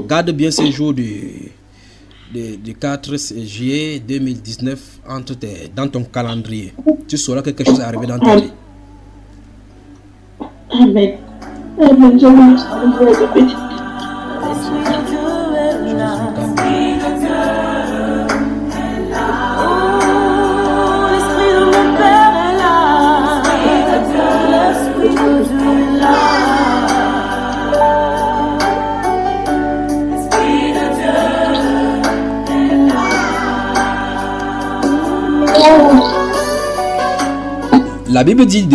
Garde bien ces jours du 4 juillet 2019 dans ton calendrier. Tu sauras que quelque chose est arrivé dans ta vie. Amen. Amen. Je vous La Bible dit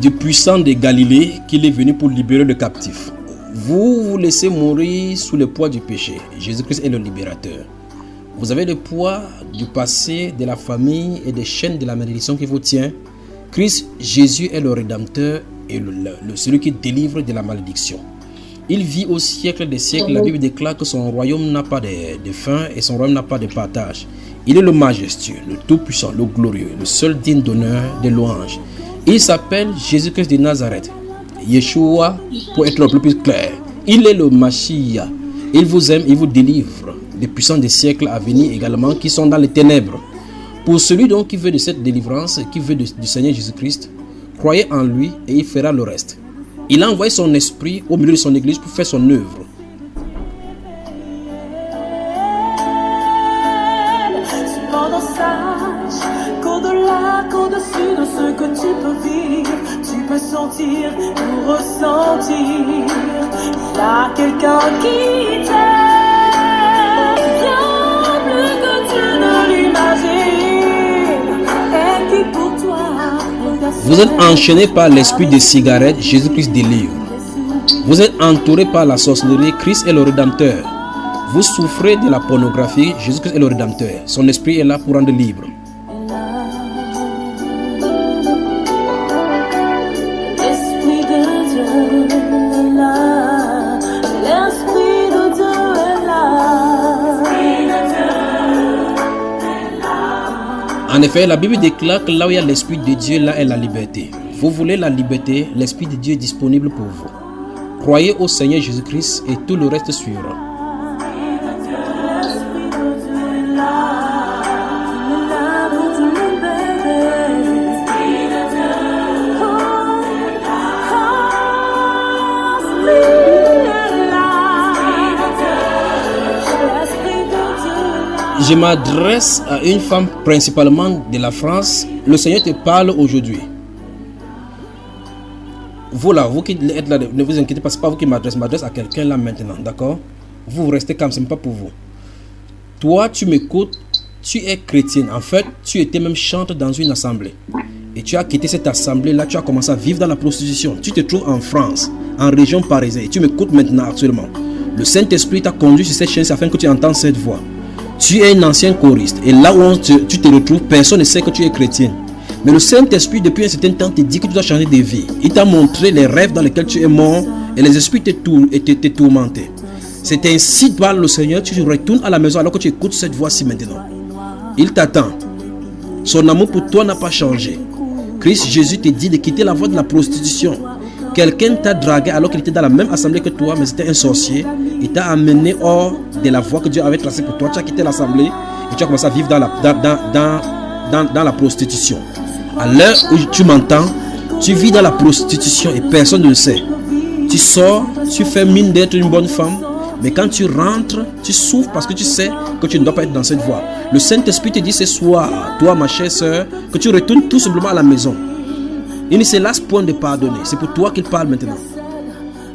du puissant de Galilée qu'il est venu pour libérer le captif. Vous vous laissez mourir sous le poids du péché. Jésus-Christ est le libérateur. Vous avez le poids du passé, de la famille et des chaînes de la malédiction qui vous tient. Christ Jésus est le rédempteur et celui qui délivre de la malédiction. Il vit au siècle des siècles. La Bible déclare que son royaume n'a pas de fin et son royaume n'a pas de partage. Il est le majestueux, le tout-puissant, le glorieux, le seul digne d'honneur, de louange. Il s'appelle Jésus-Christ de Nazareth. Yeshua, pour être le plus clair. Il est le Mashiach. Il vous aime, il vous délivre des puissants des siècles à venir également qui sont dans les ténèbres. Pour celui donc qui veut de cette délivrance, qui veut du Seigneur Jésus-Christ, croyez en lui et il fera le reste. Il a envoyé son esprit au milieu de son église pour faire son œuvre. Qu'au-dessus de ce que tu peux vivre, tu peux sentir ou ressentir. Il y a quelqu'un qui t'aime bien plus que tu ne l'imagines et qui pour toi. Vous êtes enchaîné par l'esprit des cigarettes, Jésus-Christ délivre. Vous êtes entouré par la sorcellerie, Christ est le rédempteur. Vous souffrez de la pornographie, Jésus-Christ est le rédempteur. Son esprit est là pour rendre libre. En effet, la Bible déclare que là où il y a l'Esprit de Dieu, là est la liberté. Vous voulez la liberté, l'Esprit de Dieu est disponible pour vous. Croyez au Seigneur Jésus-Christ et tout le reste suivra. Je m'adresse à une femme principalement de la France. Le Seigneur te parle aujourd'hui. Vous là, vous qui êtes là, ne vous inquiétez pas, ce n'est pas vous qui m'adresse à quelqu'un là maintenant, d'accord? Vous restez calme, ce n'est pas pour vous. Toi, tu m'écoutes, tu es chrétienne. En fait, tu étais même chante dans une assemblée. Et tu as quitté cette assemblée là, tu as commencé à vivre dans la prostitution. Tu te trouves en France, en région parisienne. Et tu m'écoutes maintenant actuellement. Le Saint-Esprit t'a conduit sur cette chaîne afin que tu entends cette voix. Tu es un ancien choriste et là où tu te retrouves, personne ne sait que tu es chrétien. Mais le Saint-Esprit, depuis un certain temps, te dit que tu dois changer de vie. Il t'a montré les rêves dans lesquels tu es mort et les esprits te tourmentés. C'est ainsi par le Seigneur, tu retournes à la maison alors que tu écoutes cette voix-ci maintenant. Il t'attend. Son amour pour toi n'a pas changé. Christ Jésus te dit de quitter la voie de la prostitution. Quelqu'un t'a dragué alors qu'il était dans la même assemblée que toi, mais c'était un sorcier. Il t'a amené hors de la voie que Dieu avait tracée pour toi. Tu as quitté l'assemblée et tu as commencé à vivre dans la prostitution. À l'heure où tu m'entends, tu vis dans la prostitution et personne ne le sait. Tu sors, tu fais mine d'être une bonne femme, mais quand tu rentres, tu souffres parce que tu sais que tu ne dois pas être dans cette voie. Le Saint-Esprit te dit ce soir, toi ma chère soeur, que tu retournes tout simplement à la maison. Il ne se lasse point de pardonner. C'est pour toi qu'il parle maintenant.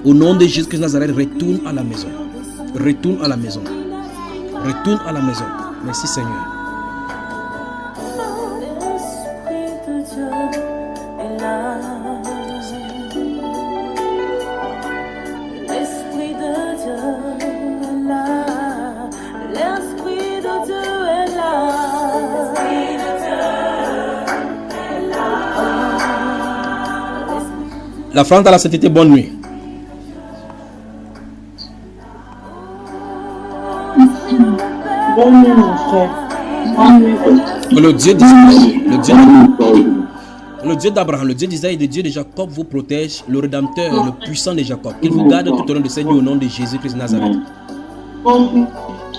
Au nom de Jésus-Christ de Nazareth, retourne à la maison. Retourne à la maison. Retourne à la maison. Merci Seigneur. La France à la sainteté, bonne nuit. Bonne nuit, mon frère. Bonne nuit. Que le Dieu Le Dieu d'Abraham, le Dieu d'Isaac et le Dieu de Jacob vous protège, le Rédempteur, le puissant de Jacob. Qu'il vous garde tout au long de cette nuit au nom de Jésus-Christ de Nazareth.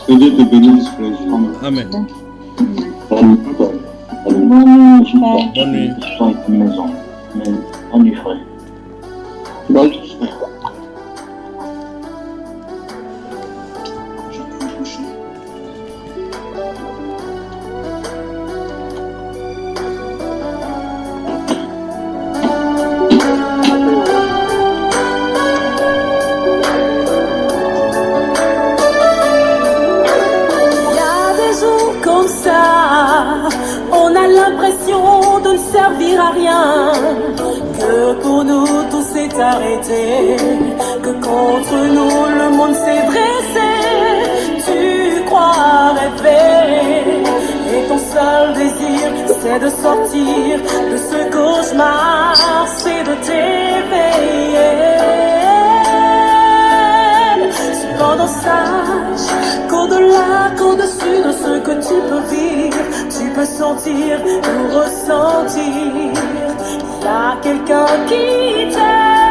Que Dieu te bénisse, frère. Amen. Bonne nuit, frère. Bonne nuit. Sois à ta maison. Bonne nuit, frère. Bonne nuit, frère. On a l'impression de ne servir à rien, que pour nous tout s'est arrêté, que contre nous le monde s'est dressé. Tu crois rêver, et ton seul désir c'est de sortir de ce cauchemar, c'est de t'éveiller. Cependant sache qu'au-delà, qu'au-dessus de ce que tu peux vivre, tu peux sentir ou ressentir, il y a quelqu'un qui t'aime.